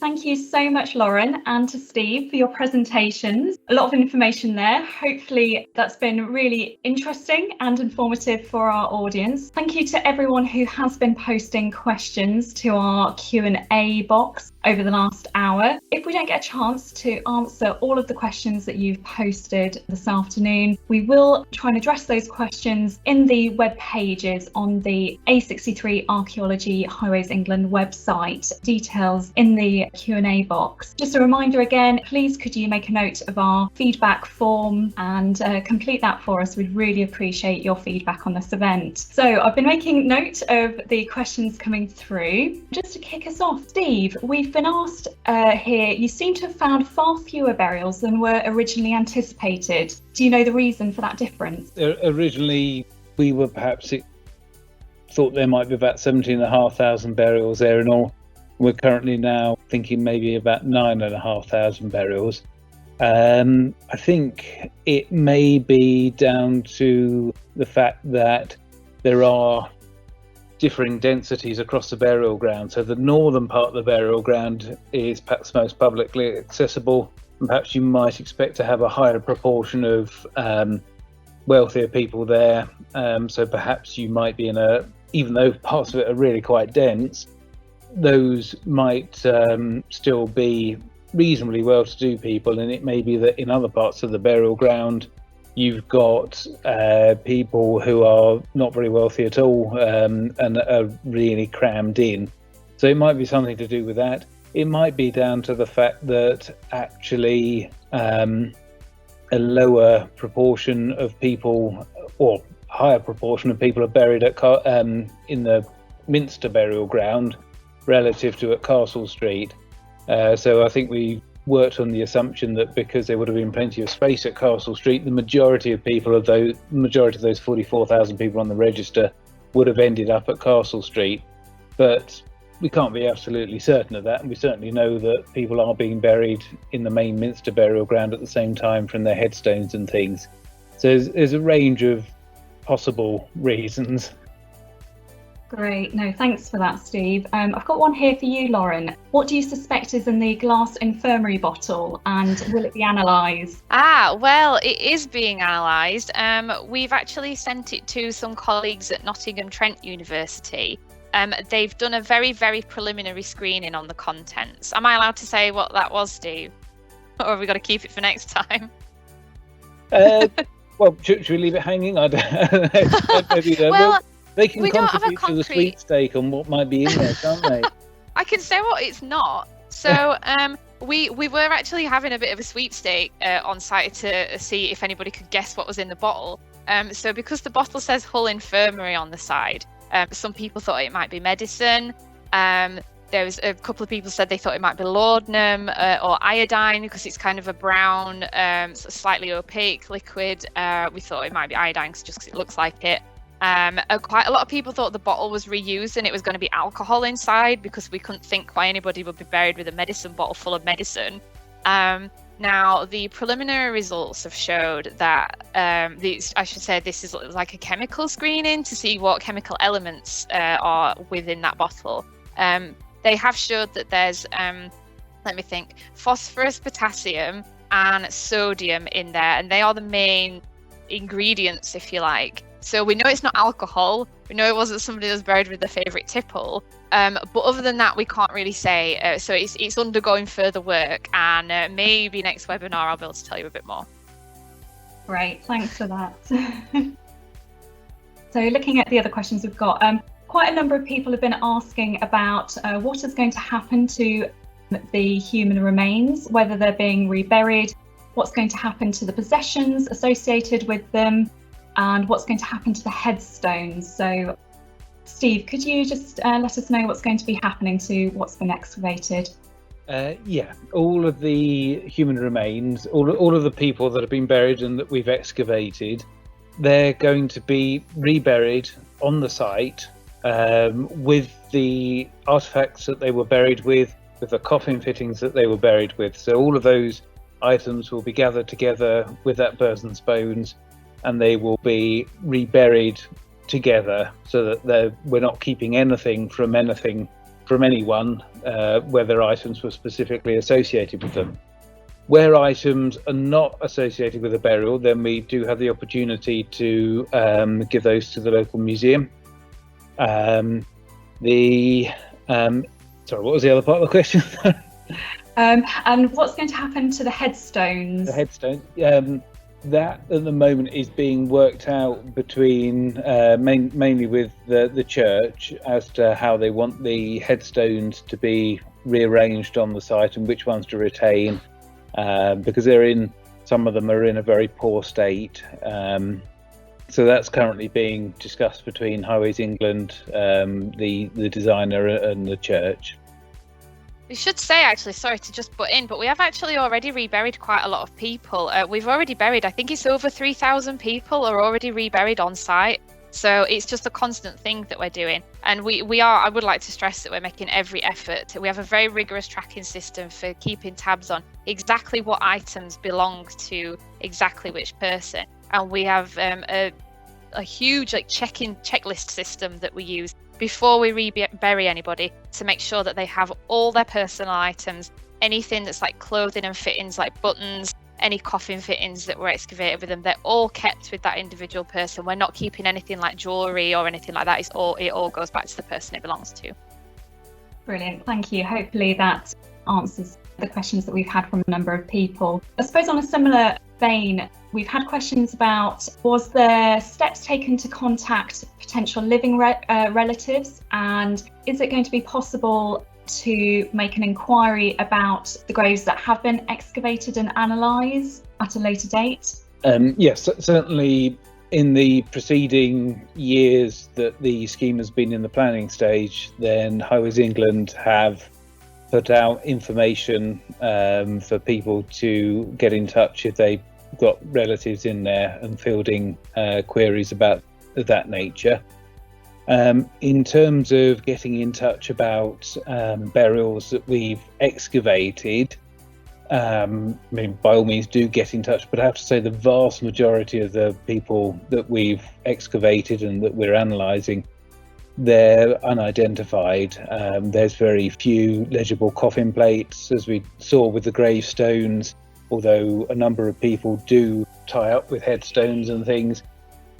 Thank you so much, Lauren, and to Steve for your presentations. A lot of information there. Hopefully that's been really interesting and informative for our audience. Thank you to everyone who has been posting questions to our Q&A box over the last hour. If we don't get a chance to answer all of the questions that you've posted this afternoon, we will try and address those questions in the web pages on the A63 Archaeology Highways England website. Details in the Q&A box. Just a reminder again, please could you make a note of our feedback form and complete that for us. We'd really appreciate your feedback on this event. So I've been making note of the questions coming through. Just to kick us off, Steve, we've been asked here, you seem to have found far fewer burials than were originally anticipated. Do you know the reason for that difference? Originally, we were perhaps thought there might be about 17,500 burials there in all. We're currently now thinking maybe about 9,500 burials. I think it may be down to the fact that there are differing densities across the burial ground. So the northern part of the burial ground is perhaps most publicly accessible, and perhaps you might expect to have a higher proportion of wealthier people there. So perhaps you might be even though parts of it are really quite dense, those might still be reasonably well-to-do people, and it may be that in other parts of the burial ground you've got people who are not very wealthy at all and are really crammed in. So it might be something to do with that. It might be down to the fact that actually a lower proportion of people, or higher proportion of people, are buried at in the Minster burial ground relative to at Castle Street. So I think we worked on the assumption that because there would have been plenty of space at Castle Street, the majority of those 44,000 people on the register would have ended up at Castle Street. But we can't be absolutely certain of that, and we certainly know that people are being buried in the main Minster burial ground at the same time from their headstones and things. So there's a range of possible reasons. Great. No, thanks for that, Steve. I've got one here for you, Lauren. What do you suspect is in the glass infirmary bottle, and will it be analysed? Well, it is being analysed. We've actually sent it to some colleagues at Nottingham Trent University. They've done a very, very preliminary screening on the contents. Am I allowed to say what that was, Steve? Or have we got to keep it for next time? Well, should we leave it hanging? I don't know. Maybe they can contribute to the sweepstake on what might be in there, can't they? I can say what it's not. So we were actually having a bit of a sweepstake on site to see if anybody could guess what was in the bottle. So because the bottle says Hull Infirmary on the side, some people thought it might be medicine. There was a couple of people said they thought it might be laudanum or iodine because it's kind of a brown, slightly opaque liquid. We thought it might be iodine just because it looks like it. Quite a lot of people thought the bottle was reused and it was going to be alcohol inside because we couldn't think why anybody would be buried with a medicine bottle full of medicine. Now, the preliminary results have showed that, this is like a chemical screening to see what chemical elements are within that bottle. They have showed that there's, phosphorus, potassium and sodium in there, and they are the main ingredients, if you like. So we know it's not alcohol. We know it wasn't somebody that was buried with their favourite tipple. But other than that, we can't really say. So it's undergoing further work, and maybe next webinar I'll be able to tell you a bit more. Great, thanks for that. So looking at the other questions we've got, quite a number of people have been asking about what is going to happen to the human remains, whether they're being reburied, what's going to happen to the possessions associated with them, and what's going to happen to the headstones. So, Steve, could you just let us know what's going to be happening to what's been excavated? All of the human remains, all of the people that have been buried and that we've excavated, they're going to be reburied on the site with the artefacts that they were buried with the coffin fittings that they were buried with. So all of those items will be gathered together with that person's bones, and they will be reburied together so that we're not keeping anything from anything from anyone whether items were specifically associated with them. Where items are not associated with a burial, then we do have the opportunity to give those to the local museum. Sorry, what was the other part of the question? And what's going to happen to the headstones? The headstones. That at the moment is being worked out between mainly with the church as to how they want the headstones to be rearranged on the site and which ones to retain, because some of them are in a very poor state. So that's currently being discussed between Highways England, the designer, and the church. We should say, actually, sorry to just butt in, but we have actually already reburied quite a lot of people. We've already buried, I think it's over 3,000 people are already reburied on site. So it's just a constant thing that we're doing. And I would like to stress that we're making every effort. We have a very rigorous tracking system for keeping tabs on exactly what items belong to exactly which person. And we have a huge checklist system that we use before we bury anybody to make sure that they have all their personal items, anything that's like clothing and fittings like buttons, any coffin fittings that were excavated with them, they're all kept with that individual person. We're not keeping anything like jewellery or anything like that. It all goes back to the person it belongs to. Brilliant, thank you. Hopefully that answers the questions that we've had from a number of people. I suppose on a similar vein, we've had questions about, was there steps taken to contact potential living relatives, and is it going to be possible to make an inquiry about the graves that have been excavated and analysed at a later date? Yes, certainly in the preceding years that the scheme has been in the planning stage, then Highways England have put out information for people to get in touch if they've got relatives in there, and fielding queries about that nature. In terms of getting in touch about burials that we've excavated, I mean, by all means do get in touch, but I have to say the vast majority of the people that we've excavated and that we're analysing, they're unidentified. There's very few legible coffin plates, as we saw with the gravestones, although a number of people do tie up with headstones and things.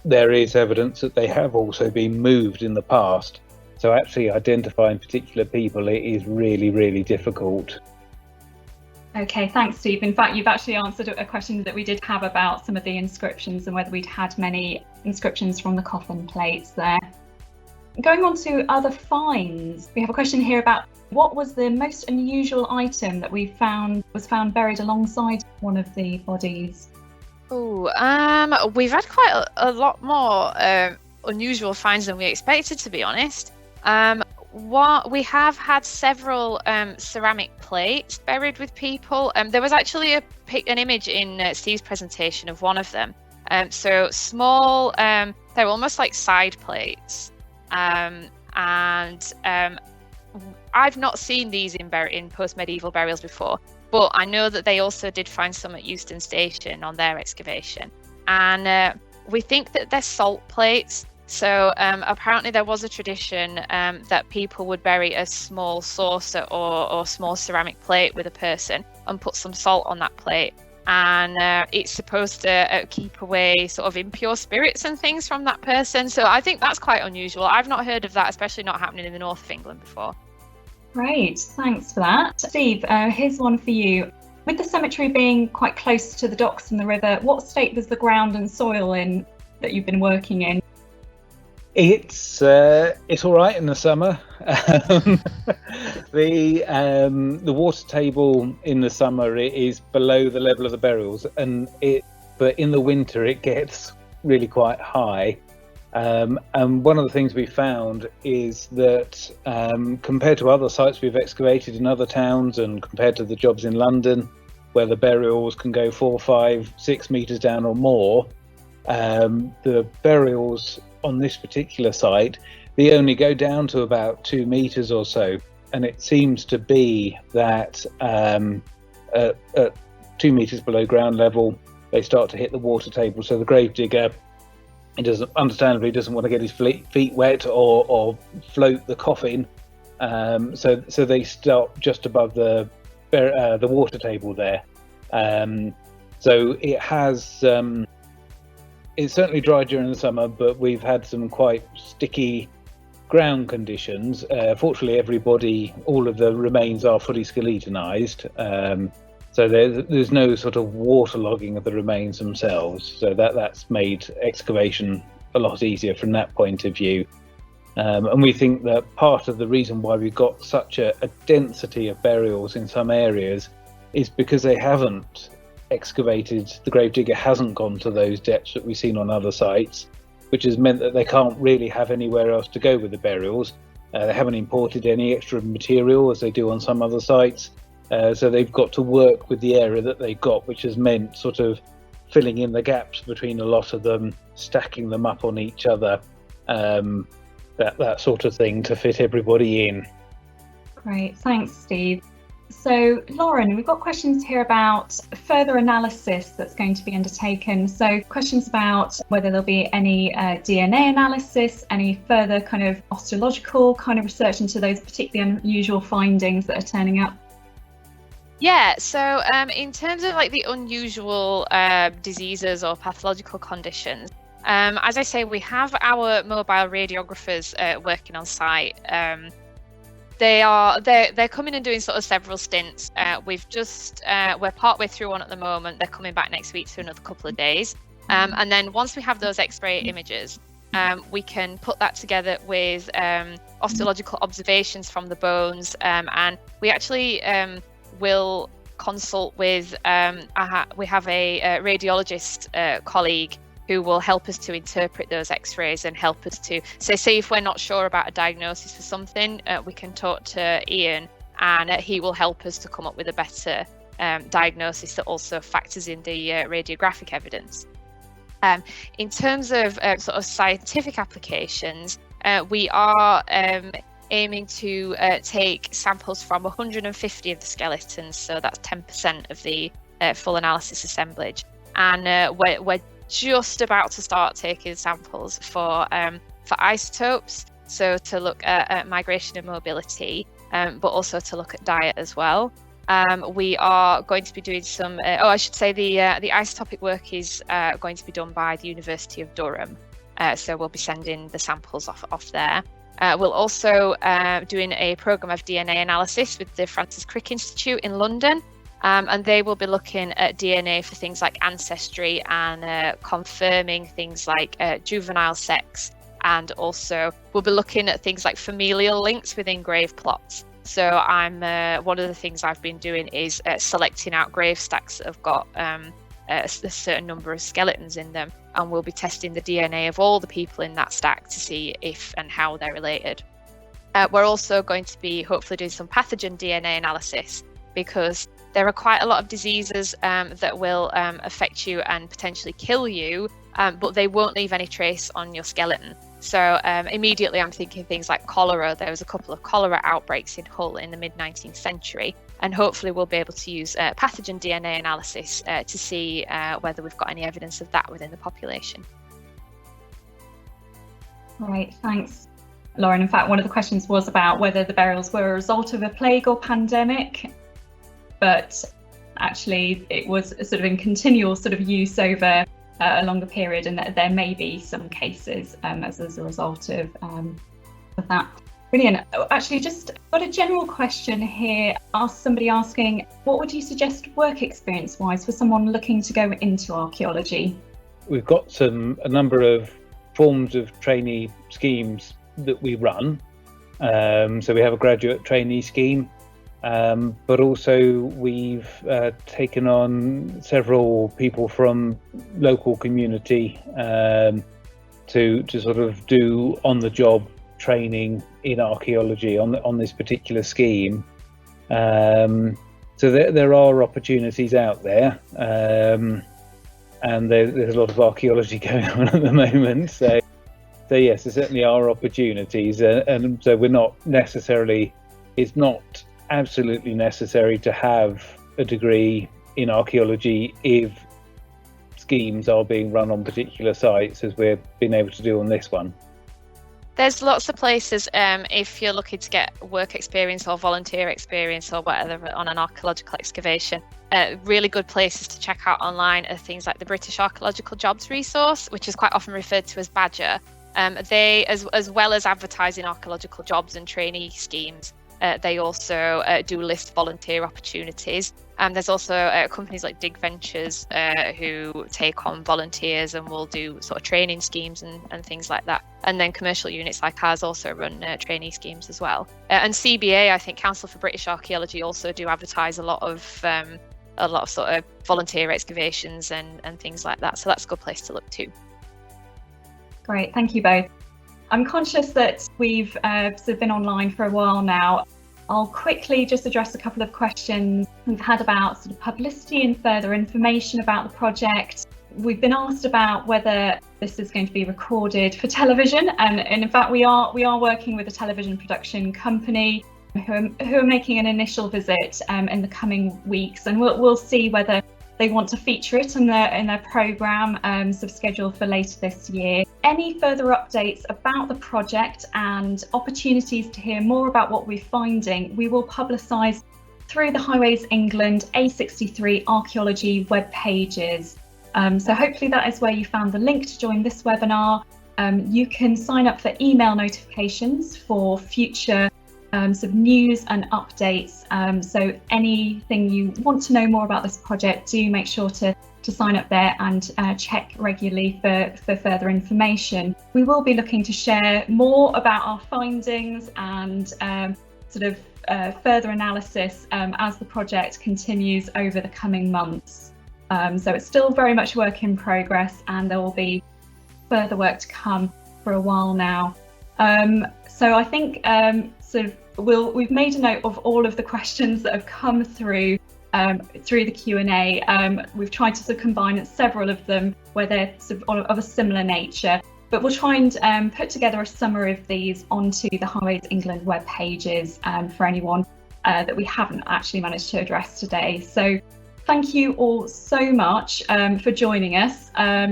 There is evidence that they have also been moved in the past. So actually identifying particular people, it is really, really difficult. Okay, thanks, Steve. In fact, you've actually answered a question that we did have about some of the inscriptions and whether we'd had many inscriptions from the coffin plates there. Going on to other finds, we have a question here about what was the most unusual item that was found buried alongside one of the bodies? Oh, we've had quite a lot more unusual finds than we expected, to be honest. We have had several ceramic plates buried with people. There was actually an image in Steve's presentation of one of them. So small, they're almost like side plates. And I've not seen these in post-medieval burials before, but I know that they also did find some at Euston Station on their excavation. And we think that they're salt plates. So apparently there was a tradition that people would bury a small saucer or small ceramic plate with a person and put some salt on that plate. And it's supposed to keep away sort of impure spirits and things from that person. So I think that's quite unusual. I've not heard of that, especially not happening in the north of England before. Great, thanks for that. Steve, here's one for you. With the cemetery being quite close to the docks and the river, what state was the ground and soil in that you've been working in? It's all right in the summer. The water table in the summer is below the level of the burials, but in the winter it gets really quite high. And one of the things we found is that compared to other sites we've excavated in other towns and compared to the jobs in London, where the burials can go 4, 5, 6 meters down or more, the burials on this particular site, they only go down to about 2 meters or so. And it seems to be that at 2 meters below ground level, they start to hit the water table. So the gravedigger, understandably doesn't want to get his feet wet or float the coffin. So they stop just above the water table there. So it has it's certainly dry during the summer, but we've had some quite sticky ground conditions. Fortunately, all of the remains are fully skeletonized, so there's no sort of waterlogging of the remains themselves. So that's made excavation a lot easier from that point of view. And we think that part of the reason why we've got such a density of burials in some areas is because they haven't excavated, the gravedigger hasn't gone to those depths that we've seen on other sites, which has meant that they can't really have anywhere else to go with the burials. They haven't imported any extra material as they do on some other sites. So they've got to work with the area that they've got, which has meant sort of filling in the gaps between a lot of them, stacking them up on each other, that sort of thing to fit everybody in. Great, thanks, Steve. So, Lauren, we've got questions here about further analysis that's going to be undertaken. So, questions about whether there'll be any DNA analysis, any further kind of osteological kind of research into those particularly unusual findings that are turning up. Yeah, so in terms of like the unusual diseases or pathological conditions, as I say, we have our mobile radiographers working on site. They're coming and doing sort of several stints. We're partway through one at the moment. They're coming back next week for another couple of days. And then once we have those X-ray images, we can put that together with osteological observations from the bones. And we actually will consult with, we have a radiologist colleague who will help us to interpret those X-rays and help us to say if we're not sure about a diagnosis for something, we can talk to Ian and he will help us to come up with a better diagnosis that also factors in the radiographic evidence. In terms of sort of scientific applications, we are aiming to take samples from 150 of the skeletons, so that's 10% of the full analysis assemblage, and we're just about to start taking samples for isotopes, so to look at migration and mobility, but also to look at diet as well. We are going to be doing some, the isotopic work is going to be done by the University of Durham, so we'll be sending the samples off there. We'll also doing a programme of DNA analysis with the Francis Crick Institute in London. And they will be looking at DNA for things like ancestry and confirming things like juvenile sex. And also we'll be looking at things like familial links within grave plots. So one of the things I've been doing is selecting out grave stacks that have got a certain number of skeletons in them. And we'll be testing the DNA of all the people in that stack to see if and how they're related. We're also going to be hopefully doing some pathogen DNA analysis, because there are quite a lot of diseases that will affect you and potentially kill you, but they won't leave any trace on your skeleton. So immediately I'm thinking things like cholera. There was a couple of cholera outbreaks in Hull in the mid-19th century, and hopefully we'll be able to use pathogen DNA analysis to see whether we've got any evidence of that within the population. Right, thanks, Lauren. In fact, one of the questions was about whether the burials were a result of a plague or pandemic. But actually it was sort of in continual sort of use over a longer period, and there may be some cases as a result of that. Brilliant. Actually, just got a general question here. Somebody asking, what would you suggest work experience wise for someone looking to go into archaeology? We've got a number of forms of trainee schemes that we run. So we have a graduate trainee scheme. But also we've taken on several people from local community to sort of do on-the-job training in archaeology on this particular scheme. So there are opportunities out there, and there's a lot of archaeology going on at the moment. So yes, there certainly are opportunities, and so we're not necessarily. It's not absolutely necessary to have a degree in archaeology if schemes are being run on particular sites, as we've been able to do on this one. There's lots of places, if you're looking to get work experience or volunteer experience or whatever on an archaeological excavation. Really good places to check out online are things like the British Archaeological Jobs Resource, which is quite often referred to as Badger. They, as well as advertising archaeological jobs and trainee schemes, they also do list volunteer opportunities. There's also companies like Dig Ventures who take on volunteers and will do sort of training schemes and things like that. And then commercial units like ours also run trainee schemes as well. And CBA, I think Council for British Archaeology, also do advertise a lot of sort of volunteer excavations and things like that. So that's a good place to look too. Great, thank you both. I'm conscious that we've sort of been online for a while now. I'll quickly just address a couple of questions we've had about sort of publicity and further information about the project. We've been asked about whether this is going to be recorded for television, and in fact we are working with a television production company who are making an initial visit in the coming weeks, and we'll see whether they want to feature it in their programme, sort of scheduled for later this year. Any further updates about the project and opportunities to hear more about what we're finding, we will publicise through the Highways England A63 archaeology web pages. So hopefully that is where you found the link to join this webinar. You can sign up for email notifications for future sort of news and updates. So anything you want to know more about this project, do make sure to sign up there and check regularly for further information. We will be looking to share more about our findings and sort of further analysis as the project continues over the coming months. So it's still very much work in progress, and there will be further work to come for a while now. So I think we've made a note of all of the questions that have come through the Q&A. We've tried to sort of combine several of them where they're sort of a similar nature, but we'll try and put together a summary of these onto the Highways England web pages for anyone that we haven't actually managed to address today. So thank you all so much for joining us.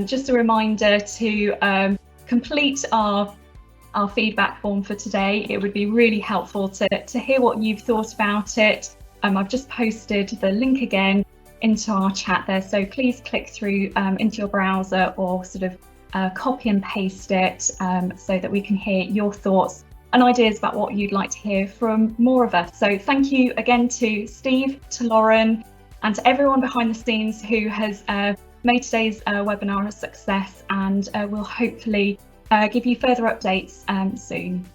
Just a reminder to complete our feedback form for today. It would be really helpful to hear what you've thought about it. I've just posted the link again into our chat there, so please click through into your browser or sort of copy and paste it so that we can hear your thoughts and ideas about what you'd like to hear from more of us. So thank you again to Steve, to Lauren, and to everyone behind the scenes who has made today's webinar a success, and we'll hopefully give you further updates soon.